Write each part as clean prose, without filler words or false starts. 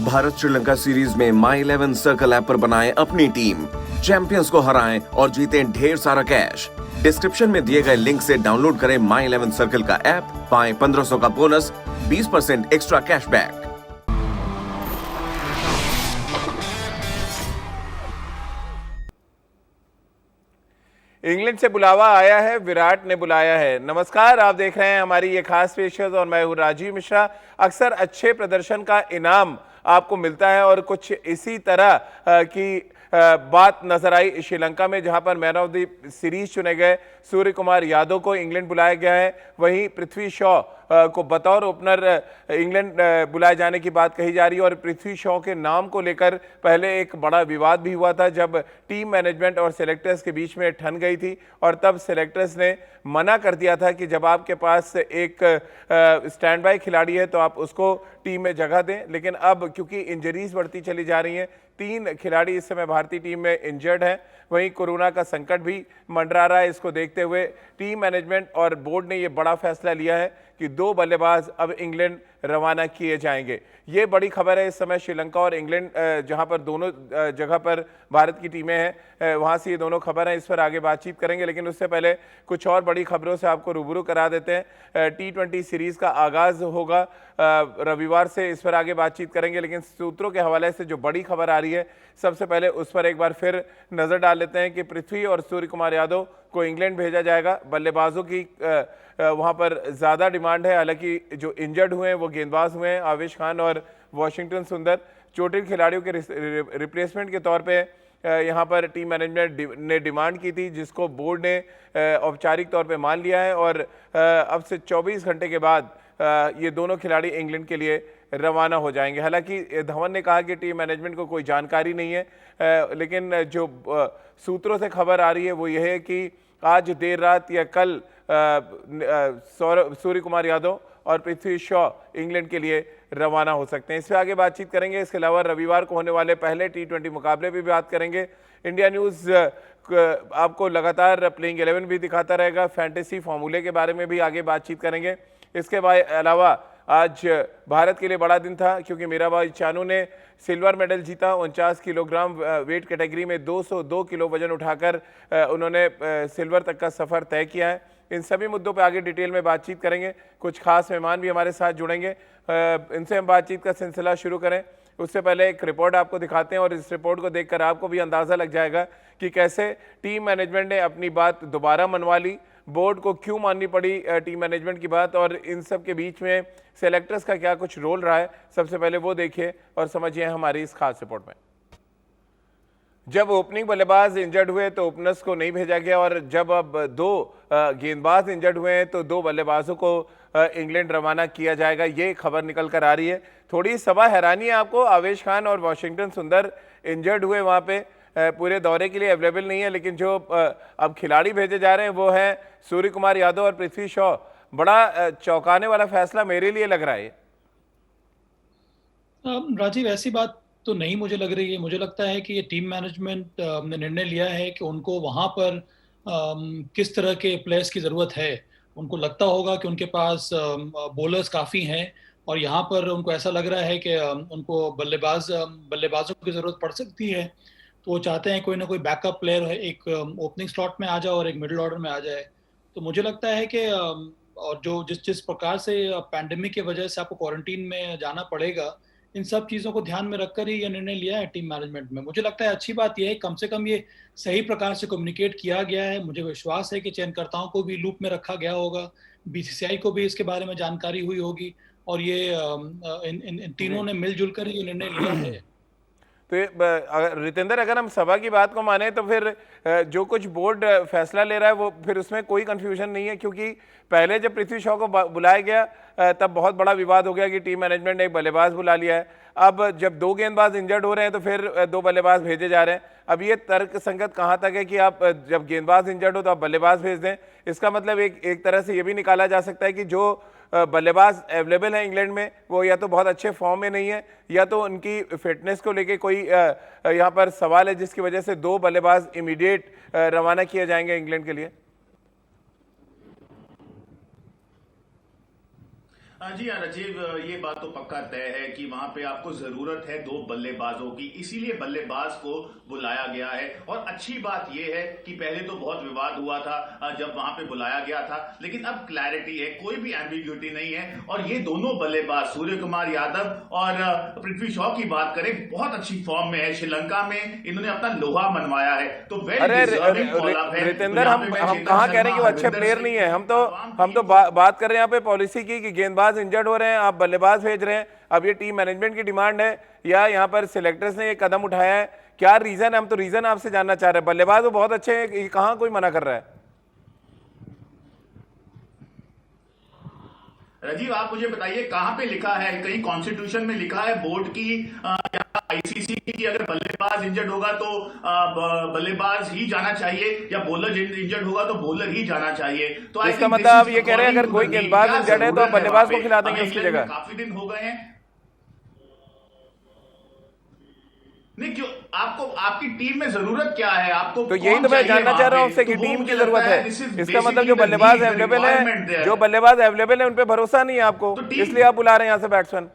Bharat Sri Lanka series में माई 11 circle app पर बनाएं अपनी टीम, चैंपियंस को हराएं और जीतें ढेर सारा कैश। डिस्क्रिप्शन में दिए गए लिंक से डाउनलोड करें माई 11 सर्कल का ऐप, पाएं 1500 का बोनस, 20% एक्स्ट्रा कैशबैक। इंग्लैंड से बुलावा आया है, विराट ने बुलाया है। नमस्कार, आप देख रहे हैं हमारी ये खास पेशकश और मैं हूं राजीव मिश्रा। अक्सर अच्छे प्रदर्शन का इनाम आपको मिलता है और कुछ इसी तरह की बात नजर आई श्रीलंका में, जहां पर मैन ऑफ द सीरीज चुने गए सूर्य कुमार यादव को इंग्लैंड बुलाया गया है। वहीं पृथ्वी शॉ को बतौर ओपनर इंग्लैंड बुलाए जाने की बात कही जा रही है और पृथ्वी शॉ के नाम को लेकर पहले एक बड़ा विवाद भी हुआ था जब टीम मैनेजमेंट और सेलेक्टर्स के बीच में ठन गई थी और तब सेलेक्टर्स ने मना कर दिया था कि जब आपके पास एक स्टैंड बाय खिलाड़ी है तो आप उसको टीम में जगह दें। लेकिन अब क्योंकि इंजरीज बढ़ती चली जा रही हैं, 3 खिलाड़ी इस समय भारतीय टीम में इंजर्ड हैं, वहीं कोरोना का संकट भी मंडरा रहा है। इसको देखते हुए टीम मैनेजमेंट और बोर्ड ने यह बड़ा फैसला लिया है कि 2 बल्लेबाज अब इंग्लैंड रवाना किए जाएंगे। ये बड़ी खबर है इस समय श्रीलंका और इंग्लैंड जहां पर दोनों जगह पर भारत की टीमें हैं, वहां से ये दोनों खबर हैं, इस पर आगे बातचीत करेंगे। लेकिन उससे पहले कुछ और बड़ी खबरों से आपको रूबरू करा देते हैं। T20 सीरीज का आगाज होगा रविवार से, इस पर आगे बातचीत करेंगे। लेकिन सूत्रों के हवाले से जो बड़ी खबर आ रही है, सबसे पहले उस पर एक बार फिर नजर डाल लेते हैं कि पृथ्वी और सूर्य कुमार यादव को इंग्लैंड भेजा जाएगा। बल्लेबाजों की वहां पर ज्यादा डिमांड है, हालांकि जो इंजर्ड हुए हैं वो गेंदबाज हुए हैं, आवेश खान और वॉशिंगटन सुंदर। चोटिल खिलाड़ियों के रिप्लेसमेंट के तौर पे यहां पर टीम मैनेजमेंट ने डिमांड की थी, जिसको बोर्ड ने औपचारिक तौर पे मान लिया है और अब से 24 घंटे के बाद ये दोनों खिलाड़ी इंग्लैंड के लिए रवाना हो जाएंगे। हालांकि धवन ने कहा कि टीम मैनेजमेंट को कोई जानकारी नहीं है, लेकिन जो सूत्रों से खबर आ रही है वो यह है कि आज देर रात या कल सूर्य कुमार यादव और पृथ्वी शॉ इंग्लैंड के लिए रवाना हो सकते हैं। इस पर आगे बातचीत करेंगे। इसके अलावा रविवार को होने वाले पहले T20 मुकाबले भी बात करेंगे। इंडिया न्यूज़ आपको लगातार प्लेइंग 11 भी दिखाता रहेगा, फैंटेसी फॉर्मूले के बारे में भी आगे बातचीत करेंगे। इसके अलावा आज भारत के लिए बड़ा दिन था क्योंकि मीराबाई चानू ने सिल्वर मेडल जीता। 49 किलोग्राम वेट कैटेगरी में 202 किलो वजन उठाकर उन्होंने सिल्वर तक का सफ़र तय किया है। इन सभी मुद्दों पर आगे डिटेल में बातचीत करेंगे। कुछ खास मेहमान भी हमारे साथ जुड़ेंगे, इनसे हम बातचीत का सिलसिला शुरू करें। उससे पहले एक रिपोर्ट आपको दिखाते हैं और इस रिपोर्ट को देखकर आपको भी अंदाज़ा लग जाएगा कि कैसे टीम मैनेजमेंट ने अपनी बात दोबारा मनवा ली, बोर्ड को क्यों माननी पड़ी टीम मैनेजमेंट की बात, और इन सब के बीच में सेलेक्टर्स का क्या कुछ रोल रहा है। सबसे पहले वो देखिए और समझिए हमारी इस खास रिपोर्ट में। जब ओपनिंग बल्लेबाज इंजर्ड हुए तो ओपनर्स को नहीं भेजा गया और जब अब 2 गेंदबाज इंजर्ड हुए हैं तो 2 बल्लेबाजों को इंग्लैंड रवाना किया जाएगा, ये खबर निकल कर आ रही है। थोड़ी सभा हैरानी है आपको, आवेश खान और वॉशिंगटन सुंदर इंजर्ड हुए, वहाँ पे पूरे दौरे के लिए अवेलेबल नहीं है। लेकिन जो अब खिलाड़ी भेजे जा रहे हैं वो हैं सूर्य कुमार यादव और पृथ्वी शॉ। बड़ा चौंकाने वाला फैसला मेरे लिए लग रहा है। राजीव, ऐसी बात तो नहीं मुझे लग रही है। मुझे लगता है कि ये टीम मैनेजमेंट ने निर्णय लिया है कि उनको वहाँ पर किस तरह के प्लेयर्स की ज़रूरत है। उनको लगता होगा कि उनके पास बॉलर्स काफ़ी हैं और यहाँ पर उनको ऐसा लग रहा है कि उनको बल्लेबाजों की ज़रूरत पड़ सकती है। तो वो चाहते हैं कोई ना कोई बैकअप प्लेयर है, एक ओपनिंग स्लॉट में आ जाए और एक मिडिल ऑर्डर में आ जाए। तो मुझे लगता है कि और जो जिस प्रकार से पैंडेमिक की वजह से आपको क्वारंटीन में जाना पड़ेगा, इन सब चीज़ों को ध्यान में रखकर ही ये निर्णय लिया है टीम मैनेजमेंट में। मुझे लगता है अच्छी बात यह है, कम से कम ये सही प्रकार से कम्युनिकेट किया गया है। मुझे विश्वास है कि चयनकर्ताओं को भी लूप में रखा गया होगा, BCCI को भी इसके बारे में जानकारी हुई होगी और ये इन तीनों ने मिलजुल कर ये निर्णय लिया है। तो रितेंद्र, अगर हम सभा की बात को माने तो फिर जो कुछ बोर्ड फैसला ले रहा है वो फिर उसमें कोई कंफ्यूजन नहीं है, क्योंकि पहले जब पृथ्वी शॉ को बुलाया गया तब बहुत बड़ा विवाद हो गया कि टीम मैनेजमेंट ने एक बल्लेबाज बुला लिया है। अब जब 2 गेंदबाज इंजर्ड हो रहे हैं तो फिर 2 बल्लेबाज भेजे जा रहे हैं। अब ये तर्क संगत कहाँ तक है कि आप जब गेंदबाज इंजर्ड हो तो आप बल्लेबाज भेज दें? इसका मतलब एक तरह से ये भी निकाला जा सकता है कि जो बल्लेबाज अवेलेबल है इंग्लैंड में वो या तो बहुत अच्छे फॉर्म में नहीं है या तो उनकी फिटनेस को लेके कोई यहाँ पर सवाल है, जिसकी वजह से 2 बल्लेबाज इमीडिएट रवाना किए जाएंगे इंग्लैंड के लिए। जी हाँ राजीव, ये बात तो पक्का तय है कि वहां पे आपको जरूरत है दो बल्लेबाजों की, इसीलिए बल्लेबाज को बुलाया गया है। और अच्छी बात यह है कि पहले तो बहुत विवाद हुआ था जब वहां पे बुलाया गया था, लेकिन अब क्लैरिटी है, कोई भी एम्बिग्यूटी नहीं है। और ये दोनों बल्लेबाज सूर्य कुमार यादव और पृथ्वी शॉ की बात करें, बहुत अच्छी फॉर्म में है। श्रीलंका में इन्होंने अपना लोहा मनवाया है, तो अरे रितेंद्र, हम कहाँ कह रहे हैं कि वो अच्छे प्लेयर नहीं है। हम तो बात कर रहे हैं यहाँ पे पॉलिसी की कि गेंदबाज इंजर्ड हो रहे हैं, आप बल्लेबाज भेज रहे हैं। अब ये टीम मैनेजमेंट की डिमांड है या यहाँ पर सिलेक्टर्स ने ये कदम उठाया है, क्या रीजन है? हम तो रीजन आपसे जानना चाह रहे हैं। बल्लेबाज वो बहुत अच्छे हैं, कहाँ कोई मना कर रहा है? राजीव, आप मुझे बताइए कहां पे लिखा है, कहीं कॉन्स्टिट्यूशन में लिखा है बोर्ड की या आईसीसी की, अगर बल्लेबाज इंजर्ड होगा तो बल्लेबाज ही जाना चाहिए या बॉलर इंजर्ड होगा तो बॉलर ही जाना चाहिए? तो इसका मतलब आप ये कह रहे हैं अगर कोई गेंदबाज इंजर्ड है तो आप बल्लेबाज को खिला देंगे उसकी जगह? काफी दिन हो गए हैं। नहीं, क्यों? आपको आपकी टीम में जरूरत क्या है? आपको तो यही तो मैं जानना चाह रहा हूं आपसे कि टीम की जरूरत है। इसका मतलब जो बल्लेबाज अवेलेबल है उन पे भरोसा नहीं है आपको, इसलिए आप बुला रहे हैं यहां से बैट्समैन।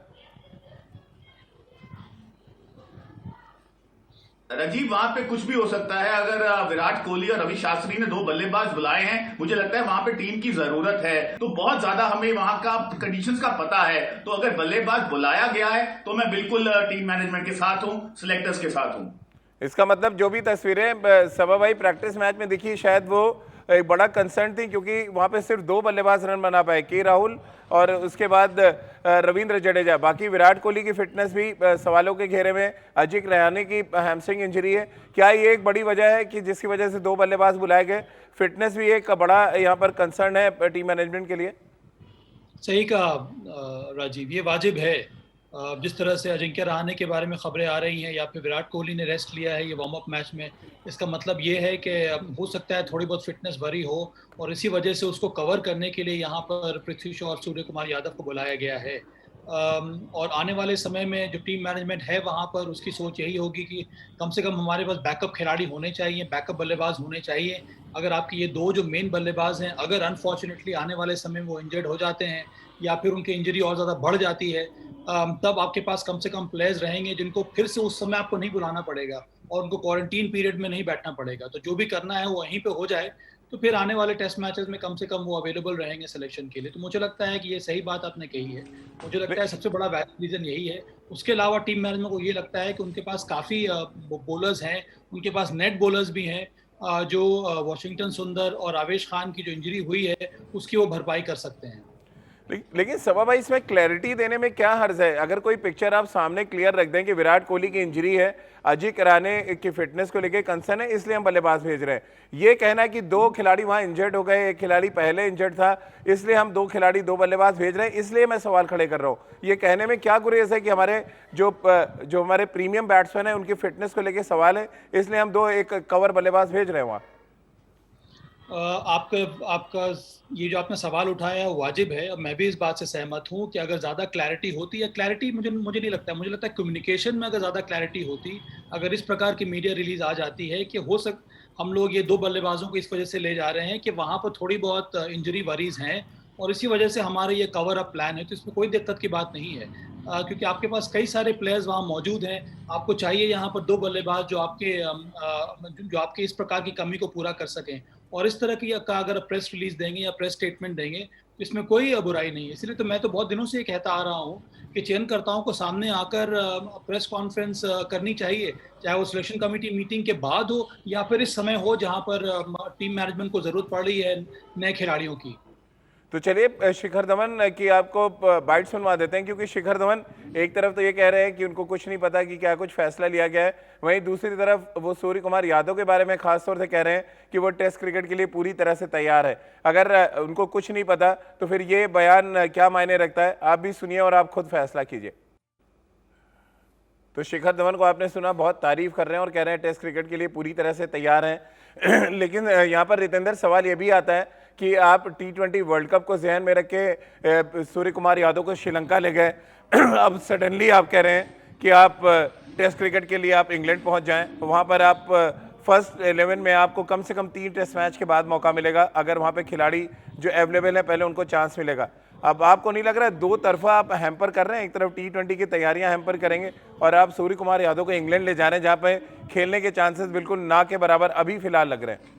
राजीव, वहां पे कुछ भी हो सकता है। अगर विराट कोहली और रवि शास्त्री ने दो बल्लेबाज बुलाए हैं, मुझे लगता है वहां पे टीम की जरूरत है, तो बहुत ज्यादा हमें वहां का कंडीशंस का पता है। तो अगर बल्लेबाज बुलाया गया है तो मैं बिल्कुल टीम मैनेजमेंट के साथ हूं, सिलेक्टर्स के साथ हूं। इसका मतलब जो भी तस्वीरें सबा भाई प्रैक्टिस मैच में दिखी, शायद वो एक बड़ा कंसर्न थी, क्योंकि वहां पे सिर्फ दो बल्लेबाज रन बना पाए, के राहुल और उसके बाद रविंद्र जडेजा। बाकी विराट कोहली की फिटनेस भी सवालों के घेरे में। अजिंक्य रहाणे की हैमस्ट्रिंग इंजरी है, क्या ये एक बड़ी वजह है कि जिसकी वजह से दो बल्लेबाज बुलाए गए? फिटनेस भी एक बड़ा यहाँ पर कंसर्न है टीम मैनेजमेंट के लिए। सही कहा राजीव, ये वाजिब है। जिस तरह से अजिंक्य रहाणे के बारे में खबरें आ रही हैं या फिर विराट कोहली ने रेस्ट लिया है ये वार्म अप मैच में, इसका मतलब ये है कि हो सकता है थोड़ी बहुत फिटनेस भरी हो और इसी वजह से उसको कवर करने के लिए यहाँ पर पृथ्वी शॉ और सूर्य कुमार यादव को बुलाया गया है। और आने वाले समय में जो टीम मैनेजमेंट है वहाँ पर उसकी सोच यही होगी कि कम से कम हमारे पास बैकअप खिलाड़ी होने चाहिए, बैकअप बल्लेबाज होने चाहिए। अगर आपके ये दो जो मेन बल्लेबाज हैं अगर अनफॉर्चुनेटली आने वाले समय में वो इंजर्ड हो जाते हैं या फिर उनकी इंजरी और ज़्यादा बढ़ जाती है, तब आपके पास कम से कम प्लेयर्स रहेंगे जिनको फिर से उस समय आपको नहीं बुलाना पड़ेगा और उनको क्वारंटीन पीरियड में नहीं बैठना पड़ेगा। तो जो भी करना है वो वहीं पे हो जाए, तो फिर आने वाले टेस्ट मैचेस में कम से कम वो अवेलेबल रहेंगे सिलेक्शन के लिए। तो मुझे लगता है कि ये सही बात आपने कही है। मुझे लगता है सबसे बड़ा रीज़न यही है। उसके अलावा टीम मैनेजमेंट को ये लगता है कि उनके पास काफ़ी बॉलर्स हैं, उनके पास नेट बॉलर्स भी हैं जो वॉशिंगटन सुंदर और आवेश खान की जो इंजरी हुई है उसकी वो भरपाई कर सकते हैं। लेकिन सबा भाई इसमें क्लैरिटी देने में क्या हर्ज है? अगर कोई पिक्चर आप सामने क्लियर रख दें कि विराट कोहली की इंजरी है, अजिंक्य रहाणे की फिटनेस को लेकर कंसर्न है, इसलिए हम बल्लेबाज भेज रहे हैं। ये कहना कि दो खिलाड़ी वहां इंजर्ड हो गए, एक खिलाड़ी पहले इंजर्ड था, इसलिए हम दो खिलाड़ी दो बल्लेबाज भेज रहे हैं, इसलिए मैं सवाल खड़े कर रहा हूँ। ये कहने में क्या गुरेज है कि हमारे जो हमारे प्रीमियम बैट्समैन है उनकी फिटनेस को लेकर सवाल है, इसलिए हम दो एक कवर बल्लेबाज भेज रहे हैं वहाँ? आपका ये जो आपने सवाल उठाया है वाजिब है। अब मैं भी इस बात से सहमत हूँ कि अगर ज़्यादा क्लैरिटी होती है, क्लैरिटी मुझे नहीं लगता है, मुझे लगता है कम्युनिकेशन में अगर ज़्यादा क्लैरिटी होती, अगर इस प्रकार की मीडिया रिलीज आ जाती है कि हम लोग ये दो बल्लेबाजों को इस वजह से ले जा रहे हैं कि वहाँ पर थोड़ी बहुत इंजरी वरीज हैं और इसी वजह से हमारे ये कवर अप प्लान है, तो इसमें कोई दिक्कत की बात नहीं है। क्योंकि आपके पास कई सारे प्लेयर्स वहाँ मौजूद हैं। आपको चाहिए यहाँ पर दो बल्लेबाज जो आपके इस प्रकार की कमी को पूरा कर सकें, और इस तरह की अगर प्रेस रिलीज देंगे या प्रेस स्टेटमेंट देंगे तो इसमें कोई बुराई नहीं है। इसलिए तो मैं तो बहुत दिनों से ये कहता आ रहा हूँ कि चयनकर्ताओं को सामने आकर प्रेस कॉन्फ्रेंस करनी चाहिए, चाहे वो सिलेक्शन कमेटी मीटिंग के बाद हो या फिर इस समय हो जहाँ पर टीम मैनेजमेंट को जरूरत पड़ रही है नए खिलाड़ियों की। तो चलिए शिखर धवन की आपको बाइट सुनवा देते हैं, क्योंकि शिखर धवन एक तरफ तो ये कह रहे हैं कि उनको कुछ नहीं पता कि क्या कुछ फैसला लिया गया है, वहीं दूसरी तरफ वो सूर्य कुमार यादव के बारे में खास तौर से कह रहे हैं कि वो टेस्ट क्रिकेट के लिए पूरी तरह से तैयार है। अगर उनको कुछ नहीं पता तो फिर ये बयान क्या मायने रखता है? आप भी सुनिए और आप खुद फैसला कीजिए। तो शिखर धवन को आपने सुना, बहुत तारीफ कर रहे हैं और कह रहे हैं टेस्ट क्रिकेट के लिए पूरी तरह से तैयार हैं। लेकिन यहाँ पर रितेंद्र सवाल ये भी आता है कि आप T20 वर्ल्ड कप को जहन में रख के सूर्य कुमार यादव को श्रीलंका ले गए, अब सडनली आप कह रहे हैं कि आप टेस्ट क्रिकेट के लिए आप इंग्लैंड पहुंच जाएं, वहां पर आप फर्स्ट 11 में आपको कम से कम 3 टेस्ट मैच के बाद मौका मिलेगा, अगर वहां पे खिलाड़ी जो अवेलेबल है पहले उनको चांस मिलेगा। अब आपको नहीं लग रहा है दो तरफा आप हैम्पर कर रहे हैं? एक तरफ T20 की तैयारियां हैम्पर करेंगे और आप सूर्य कुमार यादव को इंग्लैंड ले जा रहे हैं, जहां पे खेलने के चांसेस बिल्कुल ना के बराबर अभी फिलहाल लग रहे हैं।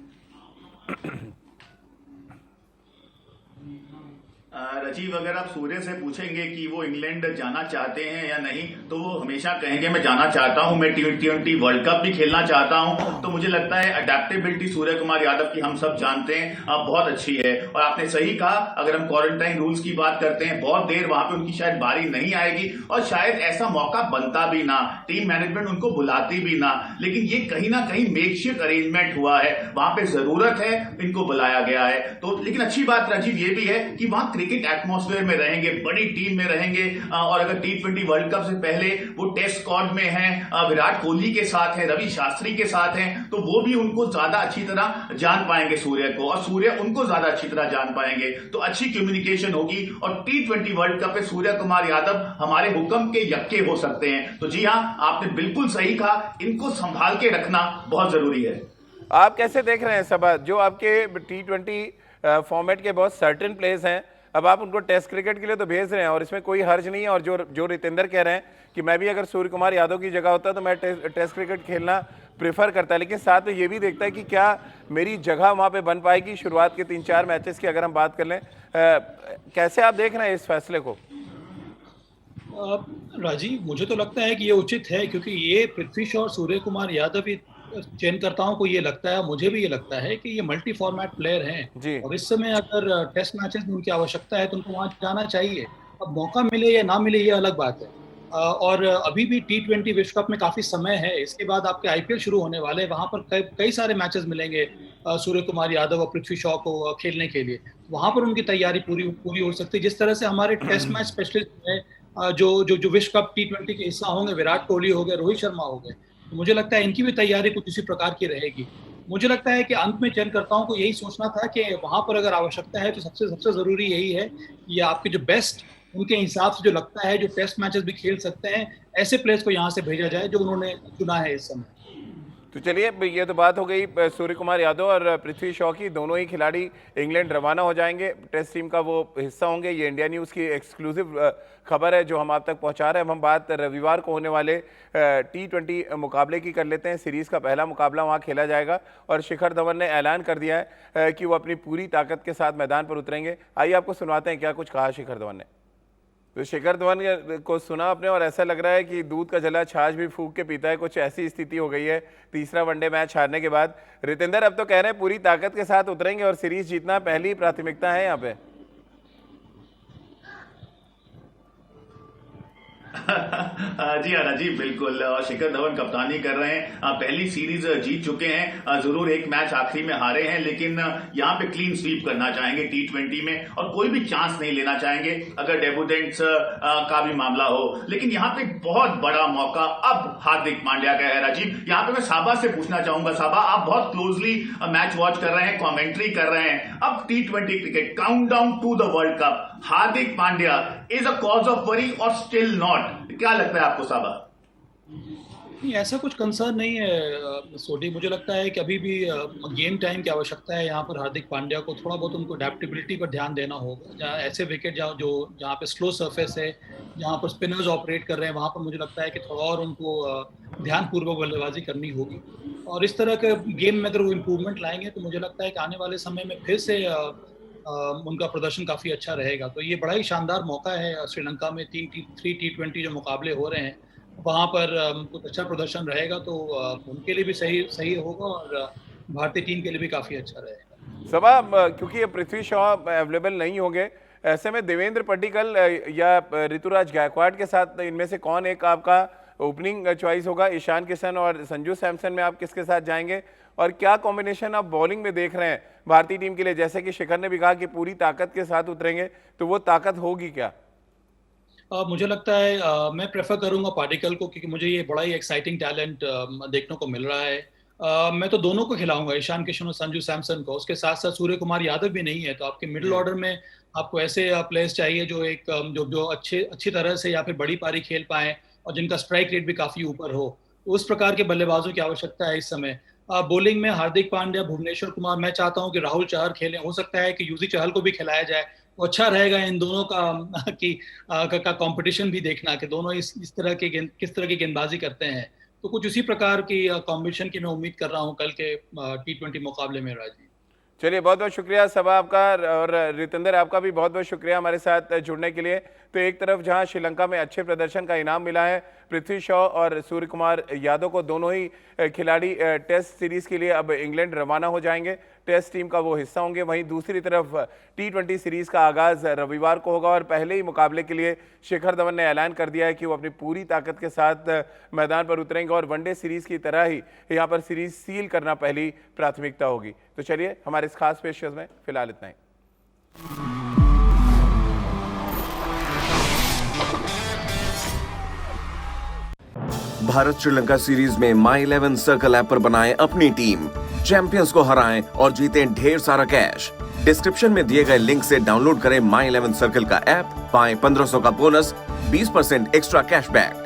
राजीव, अगर आप सूर्य से पूछेंगे कि वो इंग्लैंड जाना चाहते हैं या नहीं, तो वो हमेशा कहेंगे मैं जाना चाहता हूं, मैं T20 वर्ल्ड कप भी खेलना चाहता हूं। तो मुझे लगता है अडेप्टेबिलिटी सूर्य कुमार यादव की हम सब जानते हैं बहुत अच्छी है। और आपने सही कहा, अगर हम क्वारंटाइन रूल्स की बात करते हैं, बहुत देर वहां पे उनकी शायद बारी नहीं आएगी और शायद ऐसा मौका बनता भी ना, टीम मैनेजमेंट उनको बुलाती भी ना। लेकिन ये कहीं ना कहीं मेकशिफ्ट अरेंजमेंट हुआ है, वहां पे जरूरत है, इनको बुलाया गया है। तो लेकिन अच्छी बात राजीव ये भी है कि वहां क्रिकेट एटमॉस्फेयर में रहेंगे, बड़ी टीम में रहेंगे। और अगर T20 वर्ल्ड कप से पहले वो टेस्ट स्क्वाड में हैं, विराट कोहली के साथ हैं, रवि शास्त्री के साथ हैं, तो वो भी उनको ज्यादा अच्छी तरह जान पाएंगे सूर्य को, और सूर्य उनको ज्यादा अच्छी तरह जान पाएंगे। तो अच्छी कम्युनिकेशन होगी और T20 वर्ल्ड कप पे सूर्य कुमार यादव हमारे हुक्म के यक्के हो सकते हैं। तो जी हां, आपने बिल्कुल सही कहा, इनको संभाल के रखना बहुत जरूरी है। आप कैसे देख रहे हैं सबा, जो आपके T20 फॉर्मेट के बहुत सर्टेन प्लेयर्स हैं, अब आप उनको टेस्ट क्रिकेट के लिए तो भेज रहे हैं और इसमें कोई हर्ज नहीं है। और जो रितेंद्र कह रहे हैं कि मैं भी अगर सूर्य कुमार यादव की जगह होता तो मैं टेस्ट क्रिकेट खेलना प्रेफर करता, लेकिन साथ में ये भी देखता है कि क्या मेरी जगह वहाँ पे बन पाएगी शुरुआत के 3-4 मैचेस की, अगर हम बात कर लें। कैसे आप देख रहे हैं इस फैसले को? राजीव, मुझे तो लगता है कि ये उचित है, क्योंकि ये पृथ्वी शॉ और सूर्य कुमार यादव भी चयनकर्ताओं को ये लगता है, मुझे भी ये लगता है कि ये मल्टी फॉर्मेट प्लेयर हैं और इस समय अगर टेस्ट मैचेस में उनकी आवश्यकता है तो उनको वहां जाना चाहिए। अब मौका मिले या ना मिले ये अलग बात है। और अभी भी T20 विश्व कप में काफी समय है, इसके बाद आपके IPL शुरू होने वाले हैं, वहां पर कई सारे मैचेस मिलेंगे सूर्य कुमार यादव और पृथ्वी शॉ को खेलने के लिए। वहां पर उनकी तैयारी पूरी हो सकती है। जिस तरह से हमारे टेस्ट मैच स्पेशलिस्ट हैं जो विश्व कप T20 के हिस्सा होंगे, विराट कोहली हो गए, रोहित शर्मा हो गए, तो मुझे लगता है इनकी भी तैयारी कुछ इसी प्रकार की रहेगी। मुझे लगता है कि अंत में चयनकर्ताओं को यही सोचना था कि वहां पर अगर आवश्यकता है तो सबसे जरूरी यही है कि आपके जो बेस्ट, उनके हिसाब से जो लगता है, जो टेस्ट मैचेस भी खेल सकते हैं, ऐसे प्लेयर्स को यहाँ से भेजा जाए जो उन्होंने चुना है इस समय। तो चलिए, ये तो बात हो गई सूर्य कुमार यादव और पृथ्वी शॉ की। दोनों ही खिलाड़ी इंग्लैंड रवाना हो जाएंगे, टेस्ट टीम का वो हिस्सा होंगे। ये इंडिया न्यूज़ की एक्सक्लूसिव खबर है जो हम आप तक पहुंचा रहे हैं। अब हम बात रविवार को होने वाले T20 मुकाबले की कर लेते हैं। सीरीज़ का पहला मुकाबला वहां खेला जाएगा और शिखर धवन ने ऐलान कर दिया है कि वो अपनी पूरी ताकत के साथ मैदान पर उतरेंगे। आइए आपको सुनवाते हैं क्या कुछ कहा शिखर धवन ने। तो शिखर धवन को सुना आपने और ऐसा लग रहा है कि दूध का जला छाछ भी फूंक के पीता है, कुछ ऐसी स्थिति हो गई है तीसरा वनडे मैच हारने के बाद। रितेंद्र अब तो कह रहे हैं पूरी ताकत के साथ उतरेंगे और सीरीज जीतना पहली प्राथमिकता है यहाँ पे। जी हाँ राजीव, बिल्कुल। शिखर धवन कप्तानी कर रहे हैं, पहली सीरीज जीत चुके हैं। जरूर एक मैच आखिरी में हारे हैं, लेकिन यहाँ पे क्लीन स्वीप करना चाहेंगे T20 में और कोई भी चांस नहीं लेना चाहेंगे अगर डेब्यूटेंट्स का भी मामला हो। लेकिन यहाँ पे बहुत बड़ा मौका अब हार्दिक पांड्या का है राजीव। यहाँ पे मैं साबा से पूछना चाहूंगा, साबा आप बहुत क्लोजली मैच वॉच कर रहे हैं, कॉमेंट्री कर रहे हैं। अब T20 cricket countdown to the world cup, Hardik Pandya is a cause of worry और स्टिल नॉट, क्या लगता है आपको साबा? नहीं, ऐसा कुछ कंसर्न नहीं है सोडी। मुझे लगता है कि अभी भी गेम टाइम की आवश्यकता है। यहाँ पर हार्दिक पांड्या को थोड़ा बहुत उनको अडेप्टेबिलिटी पर ध्यान देना होगा। जहाँ ऐसे विकेट जहाँ पे स्लो सरफेस है, जहाँ पर स्पिनर्स ऑपरेट कर रहे हैं, वहाँ पर मुझे लगता है कि थोड़ा और उनको ध्यानपूर्वक बल्लेबाजी करनी होगी। और इस तरह के गेम में अगर वो इम्प्रूवमेंट लाएंगे तो मुझे लगता है कि आने वाले समय में फिर से उनका प्रदर्शन काफ़ी अच्छा रहेगा। तो ये बड़ा ही शानदार मौका है। श्रीलंका में 3 T20 जो मुकाबले हो रहे हैं, वहाँ पर कुछ अच्छा प्रदर्शन रहेगा तो उनके लिए भी सही होगा और भारतीय टीम के लिए भी काफ़ी अच्छा रहेगा। सबा, क्योंकि पृथ्वी शॉ अवेलेबल नहीं होंगे, ऐसे में देवेंद्र पड्डीकल या ऋतुराज गायकवाड़ के साथ इनमें से कौन एक आपका ओपनिंग चॉइस होगा? ईशान किशन और संजू सैमसन में आप किसके साथ जाएंगे और क्या कॉम्बिनेशन आप बॉलिंग में देख रहे हैं भारतीय टीम के लिए? जैसे कि शिखर ने भी कहा कि पूरी ताकत के साथ उतरेंगे, तो वो ताकत होगी क्या? मुझे लगता है मैं प्रेफर करूंगा पार्टिकल को, क्योंकि मुझे ये बड़ा ही एक्साइटिंग टैलेंट देखने को मिल रहा है। मैं तो दोनों को खिलाऊंगा, ईशान किशन और संजू सैमसन को। उसके साथ साथ सूर्य कुमार यादव भी नहीं है, तो आपके मिडिल ऑर्डर में आपको ऐसे प्लेयर्स चाहिए जो एक जो अच्छी तरह से या फिर बड़ी पारी खेल पाए और जिनका स्ट्राइक रेट भी काफी ऊपर हो। तो उस प्रकार के बल्लेबाजों की आवश्यकता है इस समय। बॉलिंग में हार्दिक पांड्या, भुवनेश्वर कुमार, मैं चाहता हूं कि राहुल चहर खेलें। हो सकता है कि यूजी चहल को भी खिलाया जाए, वो अच्छा रहेगा इन दोनों का कंपटीशन भी देखना कि दोनों इस तरह के किस तरह की गेंदबाजी करते हैं। तो कुछ उसी प्रकार की कॉम्बिनेशन की मैं उम्मीद कर रहा हूँ कल के T20 मुकाबले में राजीव। चलिए, बहुत बहुत शुक्रिया सबा आपका, और रितेंद्र आपका भी बहुत बहुत शुक्रिया हमारे साथ जुड़ने के लिए। तो एक तरफ जहां श्रीलंका में अच्छे प्रदर्शन का इनाम मिला है पृथ्वी शॉ और सूर्य कुमार यादव को, दोनों ही खिलाड़ी टेस्ट सीरीज के लिए अब इंग्लैंड रवाना हो जाएंगे, टेस्ट टीम का वो हिस्सा होंगे। वहीं दूसरी तरफ T20 सीरीज का आगाज रविवार को होगा और पहले ही मुकाबले के लिए शिखर धवन ने ऐलान कर दिया है कि वो अपनी पूरी ताकत के साथ मैदान पर उतरेंगे और वनडे सीरीज की तरह ही यहाँ पर सीरीज सील करना पहली प्राथमिकता होगी। तो चलिए, हमारे इस खास पेशकश में फिलहाल इतना ही। भारत श्रीलंका सीरीज में माई 11 सर्कल ऐप पर बनाएं अपनी टीम, चैंपियंस को हराएं और जीतें ढेर सारा कैश। डिस्क्रिप्शन में दिए गए लिंक से डाउनलोड करें माई 11 सर्कल का ऐप, पाएं 1500 का बोनस, 20% एक्स्ट्रा कैशबैक।